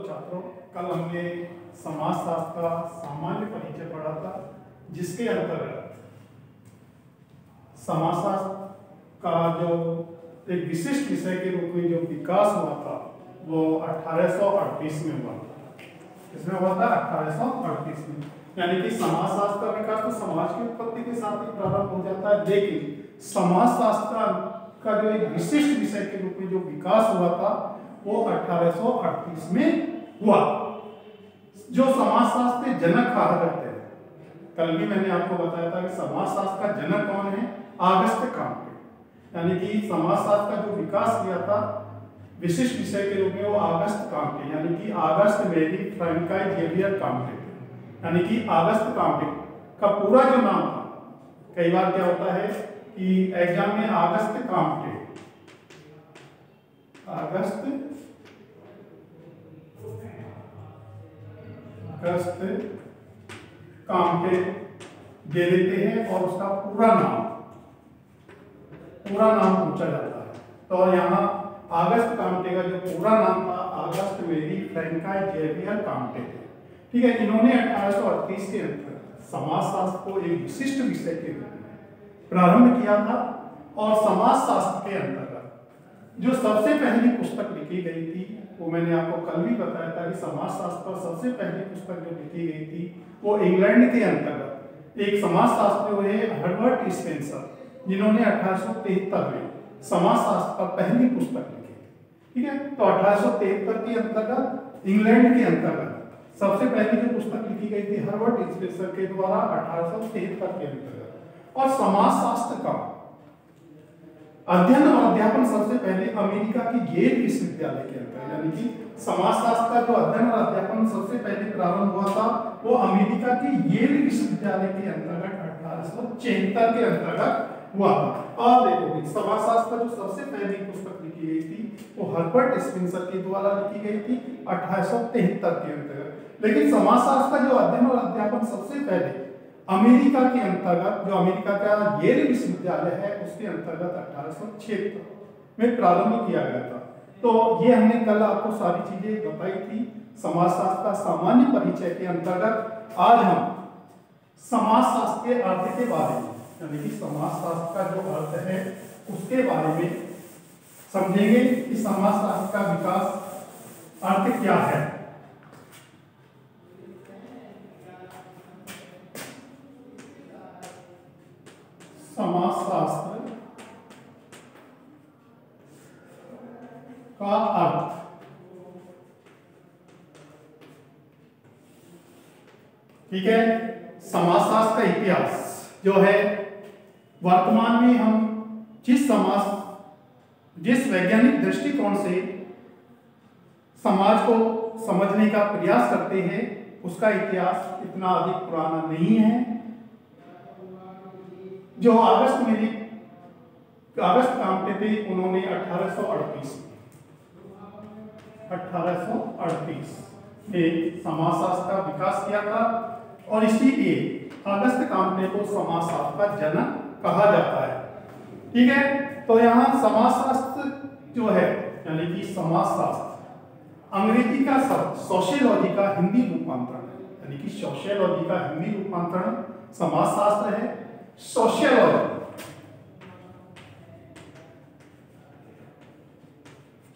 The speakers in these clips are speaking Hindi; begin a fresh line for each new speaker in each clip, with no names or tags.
छात्रों, कल हमने समाजशास्त्र का सामान्य परिचय पढ़ा था, जिसके अंतर्गत समाजशास्त्र का जो एक विशिष्ट विषय के रूप में जो विकास हुआ था वो 1838 में हुआ था। इसमें हुआ था 1838 में। यानी कि समाजशास्त्र का विकास तो समाज की उत्पत्ति के साथ ही प्रारंभ हो जाता है, लेकिन समाजशास्त्र का जो एक विशिष्ट विषय के रूप में जो विकास हुआ था वो 1838 में हुआ। जो समाजशास्त्र के जनक कहा करते हैं, कल भी मैंने आपको बताया था कि समाजशास्त्र का जनक कौन है? August Comte. यानी कि समाजशास्त्र का जो विकास किया था विशिष्ट विषय के रूप में वो ऑगस्ट कॉम्टे, यानी कि ऑगस्ट मेरी फ्रैंकाई जेवियर कॉम्टे, यानी कि ऑगस्ट कॉम्टे का पूरा जो नाम था। कई बार क्या होता है कि एग्जाम में ऑगस्ट कॉम्टे दे देते हैं और उसका पूरा नाम पूछा जाता है। तो यहाँ ऑगस्ट कॉम्टे का जो पूरा नाम था ऑगस्ट मेरी फ्रैंकाई जेवियर कॉम्टे थे। ठीक है, इन्होंने 1838 के अंदर समाजशास्त्र को एक विशिष्ट विषय के रूप में प्रारंभ किया था। और समाजशास्त्र के अंतर्गत जो सबसे पहली पुस्तक लिखी गई थी वो मैंने आपको कल भी बताया था कि समाजशास्त्र पर सबसे पहली पुस्तक जो लिखी गई थी वो इंग्लैंड के अंतर्गत एक समाजशास्त्री हुए हर्बर्ट स्पेंसर, जिन्होंने 1873 में समाजशास्त्र पर पहली पुस्तक लिखी। ठीक है, तो 1873 के अंतर्गत इंग्लैंड के अंतर्गत सबसे पहली जो पुस्तक लिखी गई थी हर्बर्ट स्पेंसर के द्वारा 1873 के अंतर्गत। और समाजशास्त्र का अध्ययन और अध्यापन सबसे पहले अमेरिका की येल विश्वविद्यालय के अंतर्गत, यानी कि समाजशास्त्र का जो अध्ययन और अध्यापन सबसे पहले प्रारंभ हुआ था वो अमेरिका की येल विश्वविद्यालय के अंतर्गत 1876 के अंतर्गत हुआ। और देखो समाजशास्त्र जो सबसे पहली पुस्तक लिखी गई थी वो हर्बर्ट स्पेंसर के द्वारा लिखी गई थी 1873 के अंतर्गत। लेकिन समाजशास्त्र का जो अध्ययन और अध्यापन सबसे पहले अमेरिका के अंतर्गत, जो अमेरिका का येल विश्वविद्यालय है उसके अंतर्गत 1876 में प्रारंभ किया गया था। तो ये हमने कल आपको सारी चीजें बताई थी समाजशास्त्र का सामान्य परिचय के अंतर्गत। आज हम समाजशास्त्र के अर्थ के बारे में, यानी कि समाजशास्त्र का जो अर्थ है उसके बारे में समझेंगे कि समाजशास्त्र का विकास अर्थ क्या है। समाजशास्त्र का अर्थ, ठीक है। समाजशास्त्र का इतिहास जो है, वर्तमान में हम जिस वैज्ञानिक दृष्टिकोण से समाज को समझने का प्रयास करते हैं उसका इतिहास इतना अधिक पुराना नहीं है। जो ऑगस्ट कॉम्टे थे उन्होंने 1838 में समाजशास्त्र का विकास किया था और इसीलिए ऑगस्ट कॉम्टे को समाजशास्त्र का जनक कहा जाता है। ठीक है, तो यहाँ समाजशास्त्र जो है, यानी कि समाजशास्त्र अंग्रेजी का शब्द सोशियोलॉजी का हिंदी रूपांतरण है, यानी कि सोशियोलॉजी का हिंदी रूपांतरण समाजशास्त्र है।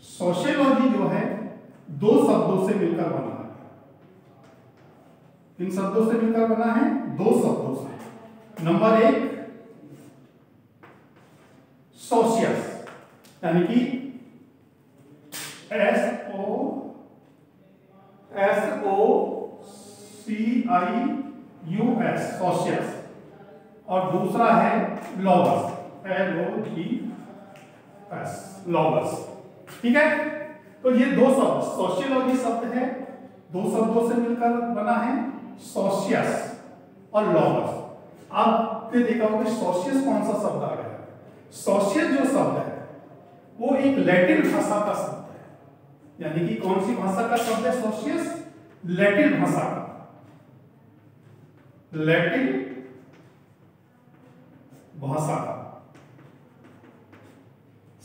सोशियोलॉजी जो है दो शब्दों से मिलकर बना है। इन शब्दों से मिलकर बना है, दो शब्दों से। नंबर एक सोशियस, यानी कि SOCIUS सोशियस, और दूसरा है लॉगस, LOGS लॉगस। ठीक है, तो ये दो शब्द सोशियोलॉजी शब्द है, दो शब्दों से मिलकर बना है, सोशियस और लॉगस। आपने देखा होगा सोशियस कौन सा शब्द आ गया? सोशियस जो शब्द है वो एक लैटिन भाषा का शब्द है, यानी कि कौन सी भाषा का शब्द है सोशियस? लैटिन भाषा का, लैटिन भाषा का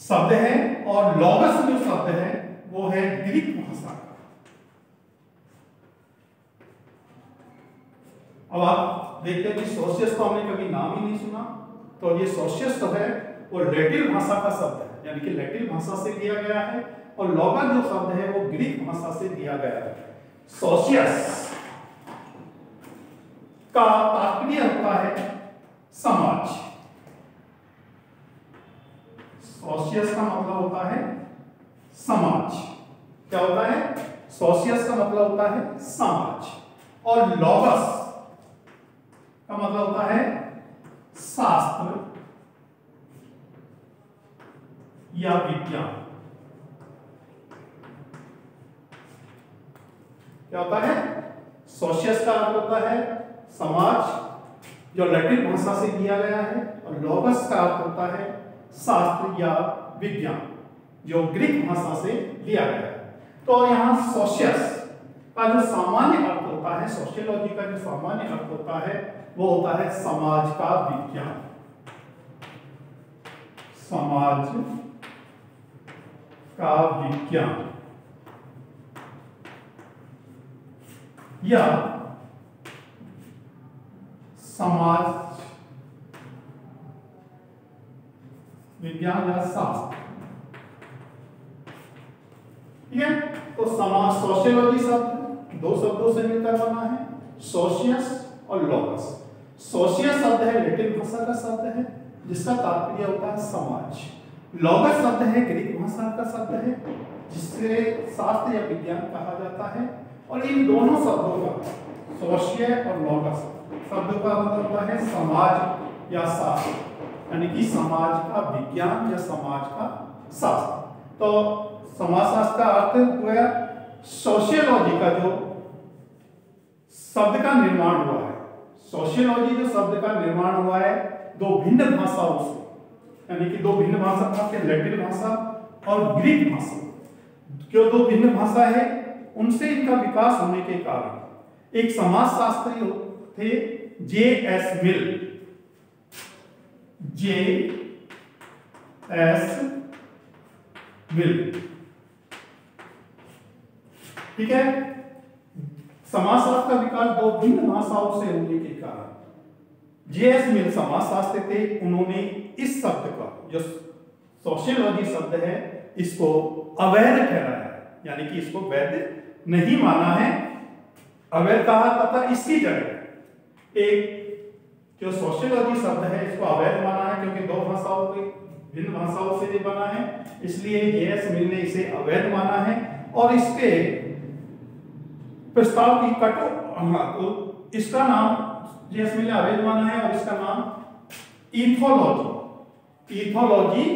शब्द है। और लॉगस जो शब्द है वो है ग्रीक भाषा का, अब आप देखते हैं कि सोशियस तो हमने कभी नाम ही नहीं सुना, तो ये सोशियस तो है वो लैटिन भाषा का शब्द है, यानी कि लैटिन भाषा से लिया गया है, और लोगस जो शब्द है वो ग्रीक भाषा से लिया गया है। सोशियस का तात्पर्य होता है समाज। सोशियस का मतलब होता है समाज। क्या होता है? सोशियस का मतलब होता है समाज, और लोगस का मतलब होता है शास्त्र या विज्ञान। क्या होता है? सोशियस का अर्थ होता है समाज जो लैटिन भाषा से लिया गया है, और लोगस का अर्थ होता है शास्त्र या विज्ञान जो ग्रीक भाषा से लिया गया है। तो यहाँ सोशियस का जो सामान्य अर्थ होता है, सोशियोलॉजी का जो सामान्य अर्थ होता है वो होता है समाज का विज्ञान। समाज का विज्ञान या समाज विज्ञान या शास्त्र। ठीक है, तो समाज सोशियोलॉजी शब्द दो शब्दों से मिलकर बना है, सोशियस और लोगस। सोशियस शब्द है लैटिन भाषा का शब्द है जिसका तात्पर्य होता है समाज। लोगस शब्द है ग्रीक भाषा का शब्द है जिससे शास्त्र या विज्ञान कहा जाता है। और इन दोनों शब्दों का, सोशिय और लोगस शब्दों का मतलब होता है समाज या शास्त्र, यानी कि समाज का विज्ञान या समाज का शास्त्र। तो समाजशास्त्र का अर्थ हुआ सोशियोलॉजी का जो शब्द का निर्माण हुआ है। सोशियोलॉजी जो शब्द का निर्माण हुआ है दो भिन्न भाषाओं से, यानी कि दो भिन्न भाषा के लैटिन भाषा और ग्रीक भाषा, जो दो भिन्न भाषा है उनसे इनका विकास होने के कारण एक समाजशास्त्री थे J.S. मिल। J.S. मिल, ठीक है। समाजशास्त्र का विकास दो भिन्न भाषाओं से होने के कारण J.S. मिल समाजशास्त्री थे। उन्होंने इस शब्द का जो सोशियोलॉजी शब्द है इसको अवैध ठहराया है, यानी कि इसको वैध नहीं माना है, अवैध कहा तथा इसकी जगह एक जो सोशियोलॉजी शब्द है इसको अवैध माना है, क्योंकि दो भाषाओं के भिन्न भाषाओं से बना है, इसलिए J.S. मिल ने इसे अवैध माना है। और इसके प्रस्ताव की तो इसका नाम J.S. मिल ने अवैध माना है और इसका नाम ईथोलॉजी, ईथोलॉजी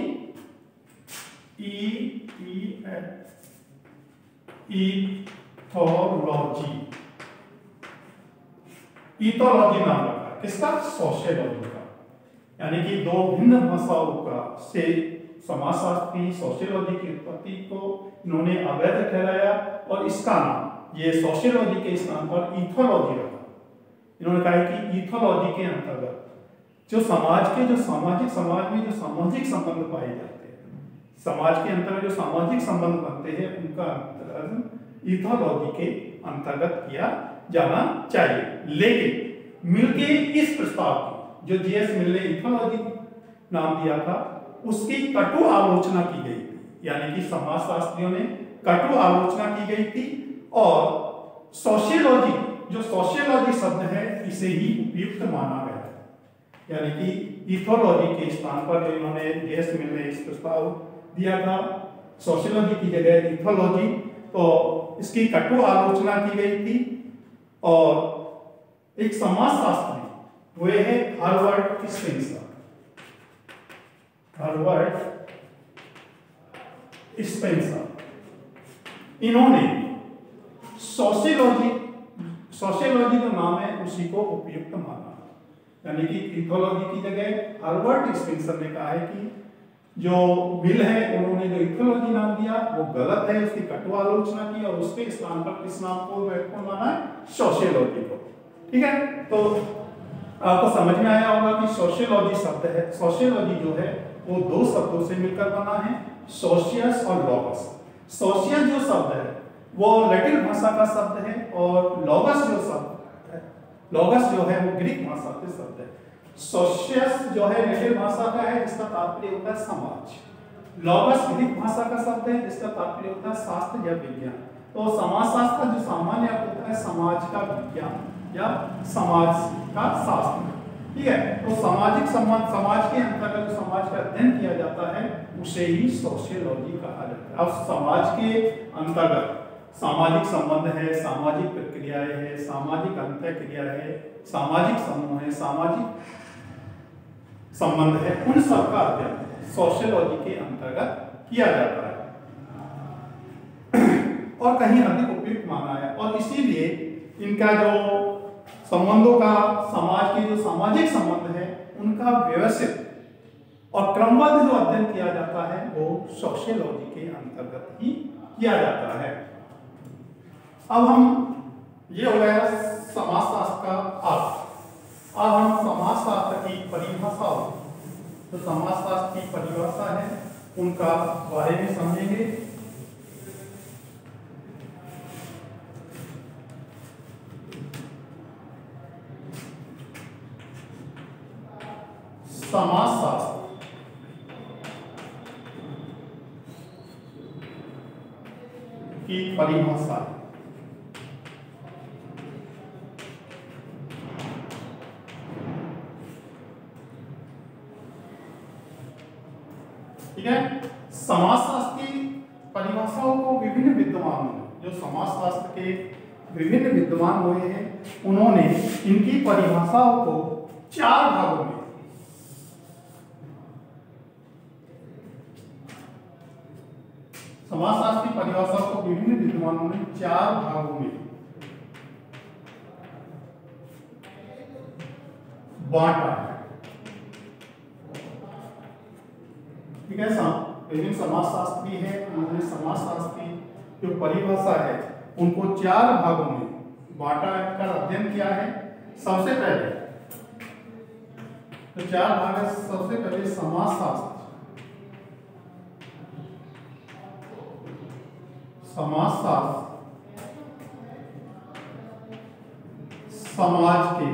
ईथोलॉजी नाम रखा। किसका? सोशियोलॉजी का, यानी कि दो भिन्न भाषाओं का से समाजशास्त्री सोशियोलॉजी की उत्पत्ति को इन्होंने अवैध ठहराया और इसका नाम ये सोशियोलॉजी के स्थान पर ईथोलॉजी रखा। इन्होंने कहा कि ईथोलॉजी के अंतर्गत जो समाज के जो सामाजिक समाज में जो सामाजिक संबंध पाए जाते हैं, समाज के अंतर्गत जो सामाजिक संबंध बनते हैं उनका ईथोलॉजी के अंतर्गत किया जाना चाहिए। लेकिन मिलके इस प्रस्ताव की जो J.S. मिल ने ईथोलॉजी नाम दिया था उसकी कटु आलोचना की गई थी, यानी कि समाजशास्त्रियों ने कटु आलोचना की गई थी। और सोशियोलॉजी जो सोशियोलॉजी शब्द है इसे ही उपयुक्त माना गया है, यानी कि ईथोलॉजी के स्थान पर जो इन्होंने J.S. मिल ने इस प्रस्ताव दिया था सोशियोलॉजी की जगह ईथोलॉजी, तो इसकी कटु आलोचना की गई थी। और एक समाजशास्त्री हुए हैं हार्वर्ड स्पेंसर। हार्वर्ड स्पेंसर इन्होंने सोशियोलॉजी जो नाम है उसी को उपयुक्त माना, यानी कि ईथोलॉजी की जगह हार्वर्ड स्पेंसर ने कहा है कि जो मिल है उन्होंने जो ईथोलॉजी नाम दिया वो गलत है, उसकी कटु आलोचना की और उसके स्थान पर किस नाम को माना है? सोशियोलॉजी को। ठीक है, तो आपको समझ में आया होगा कि सोशियोलॉजी शब्द है, सोशियोलॉजी जो है वो दो शब्दों से मिलकर बना है, सोशियस और लोगस। सोशियस जो शब्द है वो लैटिन भाषा का शब्द है और लोगस जो शब्द है लॉगस जो है वो ग्रीक भाषा से शब्द है। सोशियस जो है लैटिन भाषा का है जिसका तात्पर्य होता है समाज। लॉगस ग्रीक भाषा का शब्द है जिसका तात्पर्य होता है शास्त्र या विज्ञान। तो समाजशास्त्र का जो सामान्य अर्थ होता है समाज का विज्ञान या समाज का शास्त्र, ठीक है। तो सामाजिक संबंध, समाज के अंतर्गत समाज का अध्ययन किया जाता है उसे ही सोशियोलॉजी कहा जाता है। अब समाज के अंतर्गत सामाजिक संबंध है, सामाजिक प्रक्रियाएं है, सामाजिक अंतःक्रिया है, सामाजिक समूह है, सामाजिक संबंध है, उन सबका अध्ययन सोशियोलॉजी के अंतर्गत किया जाता है और कहीं अधिक उपयुक्त माना है। और इसीलिए इनका जो संबंधों का, समाज के जो सामाजिक संबंध है उनका व्यवस्थित और क्रमबद्ध जो अध्ययन किया जाता है वो सोशियोलॉजी के अंतर्गत ही किया जाता है। अब हम, ये हो गया समाजशास्त्र का अर्थ। अब हम समाजशास्त्र की परिभाषा, तो समाजशास्त्र की परिभाषा है उनका बारे में समझेंगे। समाजशास्त्र की परिभाषा, ठीक है। समाजशास्त्र की परिभाषाओं को विभिन्न विद्वानों ने, जो समाजशास्त्र के विभिन्न विद्वान हुए हैं, उन्होंने इनकी परिभाषाओं को 4 भागों में, समाजशास्त्र की परिभाषाओं को विभिन्न विद्वानों ने 4 भागों में बांटा है, ठीक है। विभिन्न समाजशास्त्री है, उन्होंने समाजशास्त्र की जो परिभाषा है उनको 4 भागों में बांटा कर अध्ययन किया है। सबसे पहले तो 4 भाग है। सबसे पहले समाजशास्त्र, समाजशास्त्र समाज के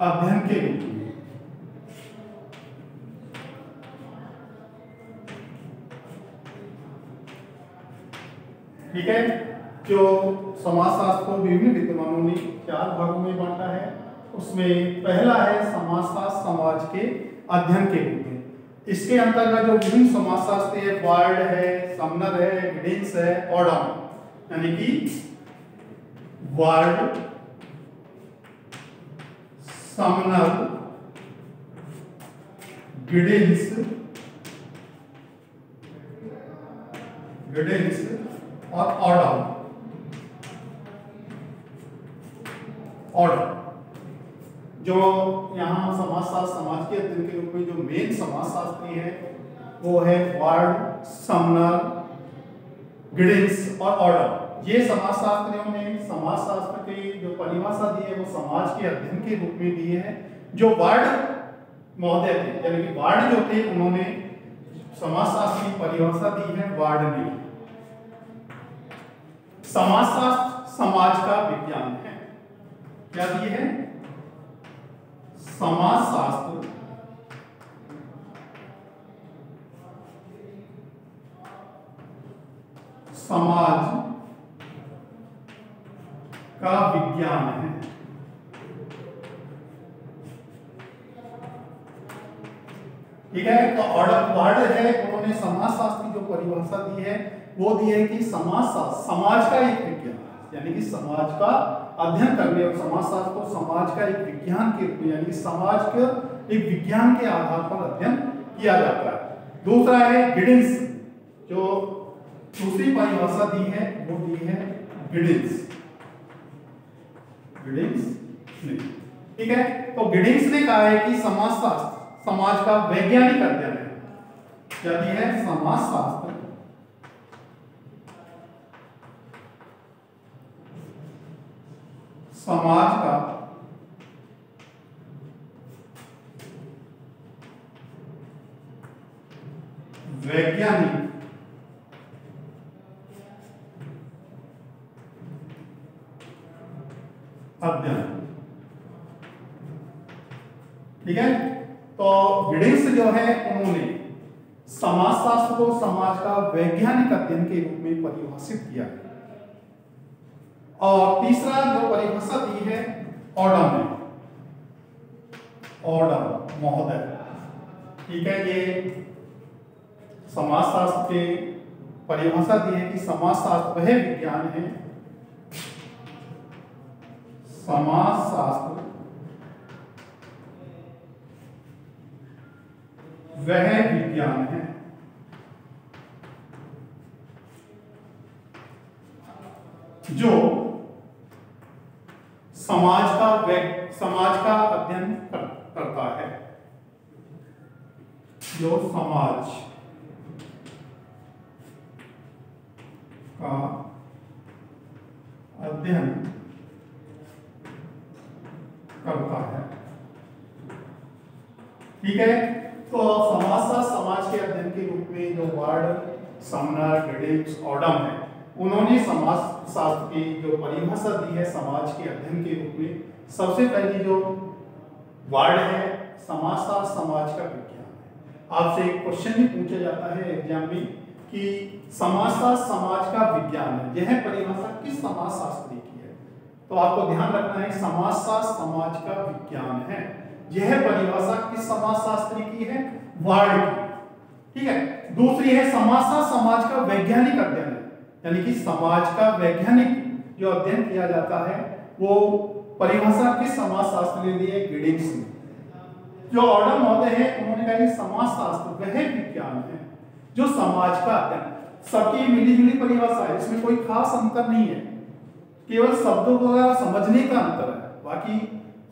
अध्ययन के रूप में, ठीक है। जो समाजशास्त्र को विभिन्न विद्वानों ने 4 भागों में बांटा है, उसमें पहला है समाजशास्त्र समाज के अध्ययन के रूप में। इसके अंतर्गत जो विभिन्न समाजशास्त्री है, वार्ड है, समनर है, गिडिंस है, ऑडम, यानी कि वार्ड, समनर, गिडिंस और ऑडम, जो यहाँ समाजशास्त्र समाज के अध्ययन के रूप में जो मेन समाजशास्त्री है वो है वार्ड, समनर, गिडिंस और ऑडम। ये समाजशास्त्रियों ने समाजशास्त्र की जो परिभाषा दी है वो समाज के अध्ययन के रूप में दी है। जो वार्ड महोदय थे, यानी कि वार्ड जो थे, उन्होंने समाजशास्त्र की परिभाषा दी है वार्ड ने। समाजशास्त्र समाज का विज्ञान है। क्या दिए है? समाजशास्त्र समाज का विज्ञान है। ठीक है। तो ऑर्डर है, उन्होंने समाजशास्त्र की जो परिभाषा दी है वो दी है कि समाजशास्त्र समाज का एक विज्ञान, यानी कि समाज का अध्ययन करने और समाजशास्त्र को समाज का एक विज्ञान के रूप में, यानी कि समाज के एक विज्ञान के आधार पर अध्ययन किया जाता है। दूसरा है गिडिंस, जो दूसरी परिभाषा दी है वो दी है गिडिंस ने। ठीक है। तो गिडिंस ने कहा है कि समाजशास्त्र समाज का वैज्ञानिक अध्ययन है। क्या दी है? समाजशास्त्र समाज का वैज्ञानिक अध्ययन। ठीक है, तो गिडिंग्स जो है उन्होंने समाजशास्त्र को समाज का वैज्ञानिक अध्ययन के रूप में परिभाषित किया। और तीसरा जो परिभाषा दी है ऑडम ने, ऑडम महोदय। ठीक है, ये समाजशास्त्र के परिभाषा दी है कि समाजशास्त्र वह विज्ञान है, समाजशास्त्र वह विज्ञान है जो समाज का अध्ययन करता है, जो समाज का अध्ययन करता है। ठीक है, तो समाजशास्त्र समाज के अध्ययन के रूप में जो वर्ड समनर, गिडिंग्स, ऑडम है, उन्होंने समाजशास्त्र की जो परिभाषा दी है समाज के अध्ययन के रूप में, सबसे पहली जो वर्ड है समाजशास्त्र समाज का विज्ञान है। आपसे एक क्वेश्चन भी पूछा जाता है एग्जाम में कि समाजशास्त्र समाज का विज्ञान है, यह परिभाषा किस समाजशास्त्री की है? तो आपको ध्यान रखना है समाजशास्त्र समाज का विज्ञान है, यह परिभाषा किस समाजशास्त्री की है? वर्ड की। ठीक है, दूसरी है समाजशास्त्र समाज का वैज्ञानिक अध्ययन है, यानी कि समाज का वैज्ञानिक जो अध्ययन किया जाता है वो परिभाषा किस समाजशास्त्र ने दी है? गिडिंग्स ने। जो ऑडम महोदय है उन्होंने कहा कि समाजशास्त्र वह विज्ञान है जो समाज का अध्ययन, सबकी मिलीजुली परिभाषा है, इसमें कोई खास अंतर नहीं है, केवल शब्दों को समझने का अंतर है, बाकी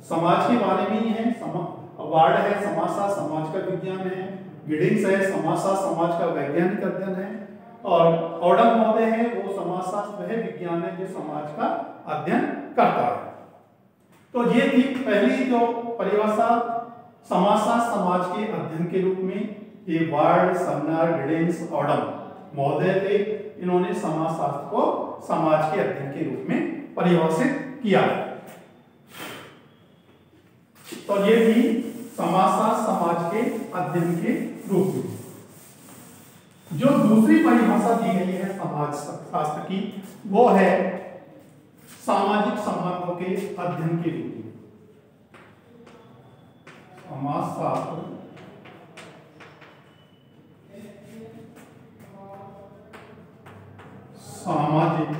समाज के बारे में ही है। वर्ड है समाजशास्त्र समाज का विज्ञान है, गिडिंग्स है समाजशास्त्र समाज का वैज्ञानिक अध्ययन है, और ऑडम महोदय है वो समाजशास्त्र वह विज्ञान है जो समाज का अध्ययन करता है। तो ये थी पहली जो परिभाषा समाजशास्त्र समाज के अध्ययन के रूप में। ये वर्ड समनर, गिडिंग्स, ऑडम महोदय थे, इन्होंने समाजशास्त्र को समाज के अध्ययन के रूप में परिभाषित किया। तो ये भी समाजशास्त्र समाज के अध्ययन के रूप में। जो दूसरी परिभाषा दी गई है समाज शास्त्र की वो है सामाजिक संबंधों के अध्ययन के रूप में। समाजशास्त्र सामाजिक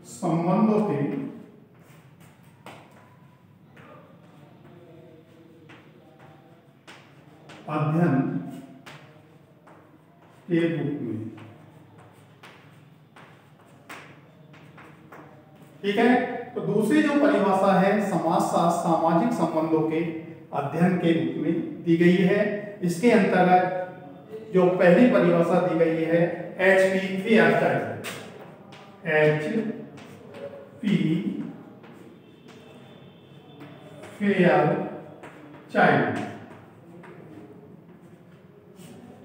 संबंधों के अध्ययन के रूप में। ठीक है, तो दूसरी जो परिभाषा है समाजशास्त्र सामाजिक संबंधों के अध्ययन के रूप में दी गई है। इसके अंतर्गत जो पहली परिभाषा दी गई है HP फेयरचाइल्ड, HP फेयरचाइल्ड।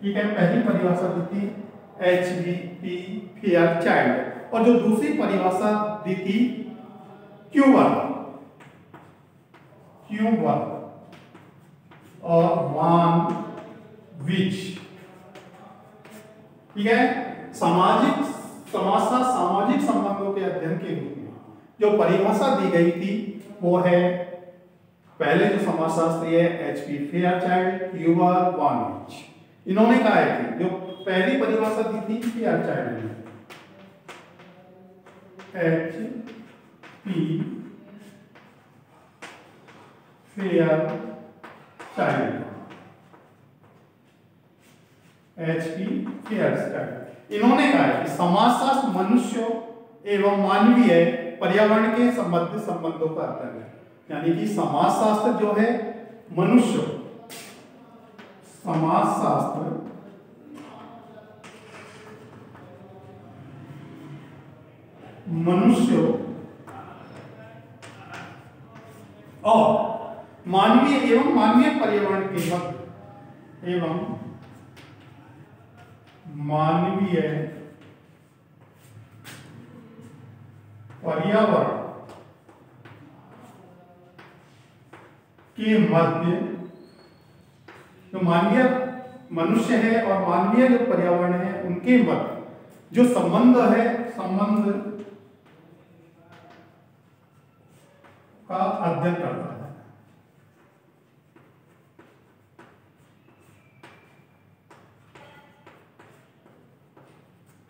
ठीक है, पहली परिभाषा दी थी HP फेयरचाइल्ड, और जो दूसरी परिभाषा दी थी क्यूबर और वान विच। ठीक है, समाजशास्त्र सामाजिक संबंधों के अध्ययन के रूप में जो परिभाषा दी गई थी वो है पहले जो समाजशास्त्री है HP फेयरचाइल्ड, क्यूबर, वान विच। इन्होंने कहा है कि जो पहली परिभाषा दी थी फेयरचाइल्ड ने, HP फेयरचाइल्ड, इन्होंने कहा है कि समाजशास्त्र मनुष्यों एवं मानवीय पर्यावरण के संबंधित संबंधों का अध्ययन है, यानी कि समाजशास्त्र जो है मनुष्य, समाजशास्त्र मनुष्यों और मानवीय एवं मानवीय पर्यावरण के मध्य एवं मानवीय पर्यावरण के मध्य जो मानवीय मनुष्य है और मानवीय जो पर्यावरण है उनके मध्य जो संबंध है, संबंध का अध्ययन करता है।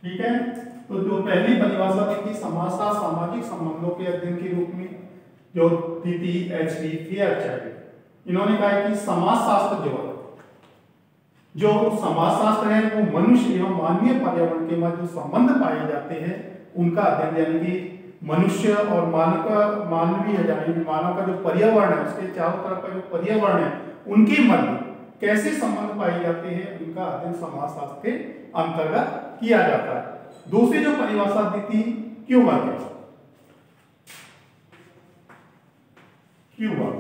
ठीक है, तो जो पहली परिभाषा दी थी समाजशास्त्र सामाजिक संबंधों के अध्ययन के रूप में, जो दी थी एच.डी. फेयरचाइल्ड, इन्होंने कहा है कि समाजशास्त्र जो समाजशास्त्र है वो मनुष्य एवं मानवीय पर्यावरण के मध्य जो संबंध पाए जाते हैं उनका अध्ययन, यानी कि मनुष्य और मानवीय यानी मानव का जो पर्यावरण है उसके चारों तरफ का जो पर्यावरण है उनके मध्य कैसे संबंध पाए जाते हैं उनका अध्ययन समाजशास्त्र के अंतर्गत किया जाता है। दूसरी जो परिभाषा दी थी क्यूवर के, क्यूवर,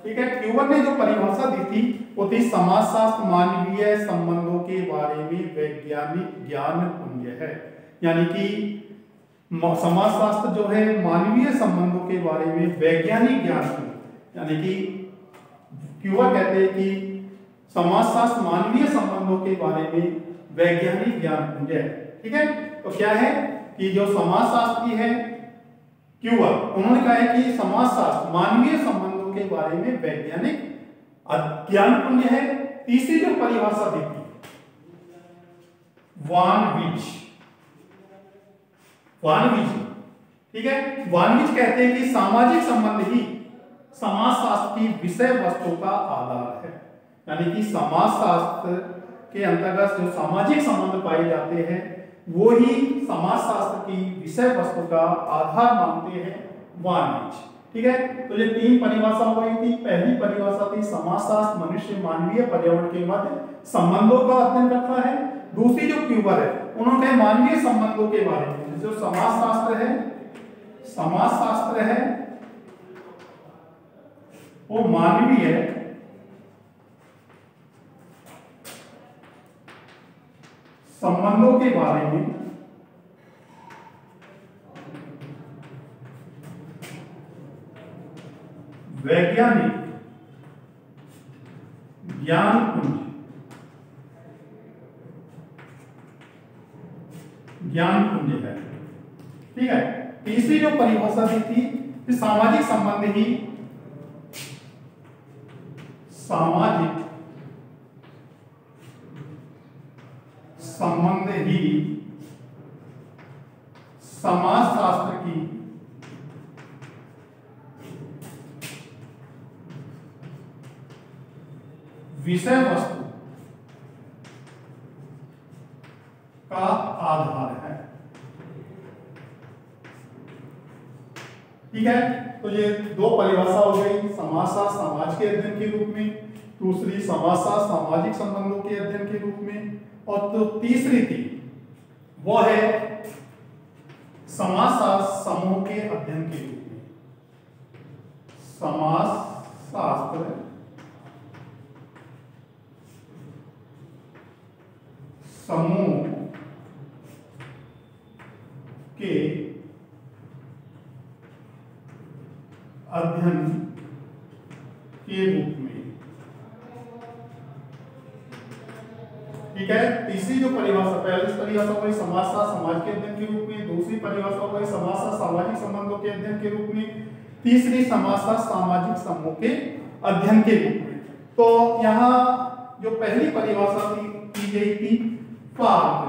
ठीक है, क्यूवर ने जो परिभाषा दी थी वो थी समाजशास्त्र मानवीय संबंधों के बारे में वैज्ञानिक ज्ञान पुंज है, यानी कि समाजशास्त्र जो है मानवीय संबंधों के बारे में वैज्ञानिक ज्ञान पुंज, यानी कि क्यूवर कहते हैं कि समाजशास्त्र मानवीय संबंधों के बारे में वैज्ञानिक ज्ञान पुंज है। ठीक है, तो क्या है कि जो समाजशास्त्री है क्यूवर, उन्होंने कहा है कि समाजशास्त्र मानवीय संबंधों के बारे में वैज्ञानिक ज्ञान पुंज है। तीसरी जो परिभाषा दी थी वानविच, ठीक है, वानविच कहते हैं कि सामाजिक संबंध ही समाजशास्त्र की विषय वस्तु का आधार है, यानी कि समाजशास्त्र के अंतर्गत जो सामाजिक संबंध पाए जाते हैं वो ही समाजशास्त्र की विषय वस्तु का आधार मानते हैं वानविच। ठीक है, तो ये तीन परिभाषा हो गई थी। पहली परिभाषा थी समाजशास्त्र मनुष्य मानवीय पर्यावरण के मध्य संबंधों का अध्ययन करता है। दूसरी जो क्यूबर है उन्होंने मानवीय संबंधों के बारे में, जो समाजशास्त्र है वो मानवीय संबंधों के बारे में वैज्ञानिक ज्ञान पुंज है। ठीक है, तीसरी जो परिभाषा दी थी कि सामाजिक संबंध ही समाजशास्त्र की विषय वस्तु का आधार है। ठीक है, तो ये दो परिभाषा हो गई, समाजशास्त्र समाज के अध्ययन के रूप में, दूसरी समाजशास्त्र सामाजिक संबंधों के अध्ययन के रूप में, और तो तीसरी थी वो है समाजशास्त्र समूह के अध्ययन के रूप में, समाजशास्त्र समूह के अध्ययन के रूप में। ठीक है, तीसरी जो परिभाषा, पहली परिभाषा हुई समाजशास्त्र समाज के अध्ययन के रूप में, दूसरी परिभाषा हुई समाजशास्त्र सामाजिक संबंधों के अध्ययन के रूप में, तीसरी समाजशास्त्र सामाजिक समूह के अध्ययन के रूप में। तो यहाँ जो पहली परिभाषा की गई थी पार्क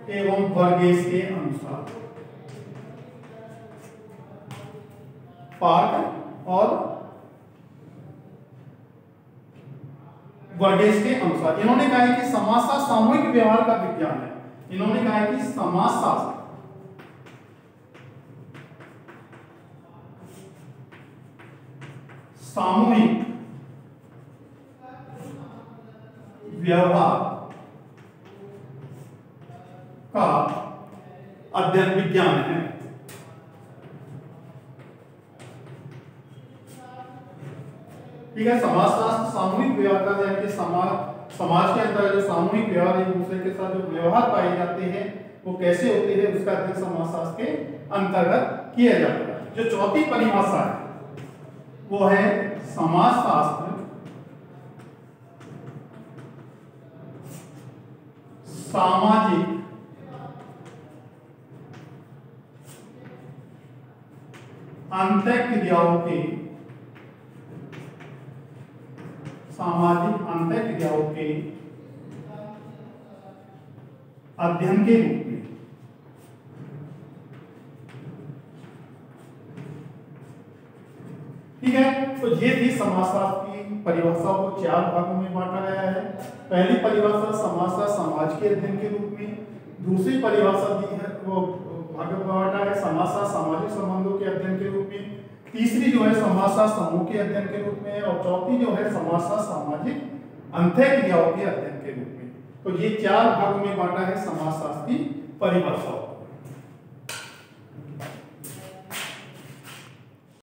एवं वर्गेस के अनुसार, पार्क और वर्गेस के अनुसार, इन्होंने कहा है कि समाजशास्त्र सामूहिक व्यवहार का विज्ञान है। इन्होंने कहा है कि समाजशास्त्र सामूहिक व्यवहार का अध्ययन विज्ञान है। ठीक है, समाजशास्त्र सामूहिक व्यवहार का, यानी कि समाज के अंदर जो सामूहिक व्यवहार एक दूसरे के साथ जो व्यवहार पाए जाते हैं वो कैसे होते हैं उसका अध्ययन समाजशास्त्र के अंतर्गत किया जाता है। जो चौथी परिभाषा है वो है समाजशास्त्र सामाजिक अंतःक्रियाओं के अध्ययन के रूप में। ठीक है, तो ये थी समाजशास्त्र की परिभाषाओं को 4 भागों में बांटा गया है। पहली परिभाषा समाजशास्त्र समाज के अध्ययन के रूप में, दूसरी परिभाषा दी है वो भाग बांटा है समाजशास्त्र सामाजिक संबंधों के अध्ययन के रूप में, तीसरी जो है समाजशास्त्र समूह के अध्ययन के रूप में, और चौथी जो है समाजशास्त्र सामाजिक अंतःक्रियाओं के अध्ययन के रूप में। तो ये 4 भागों में बांटा है समाजशास्त्र की परिभाषाओं।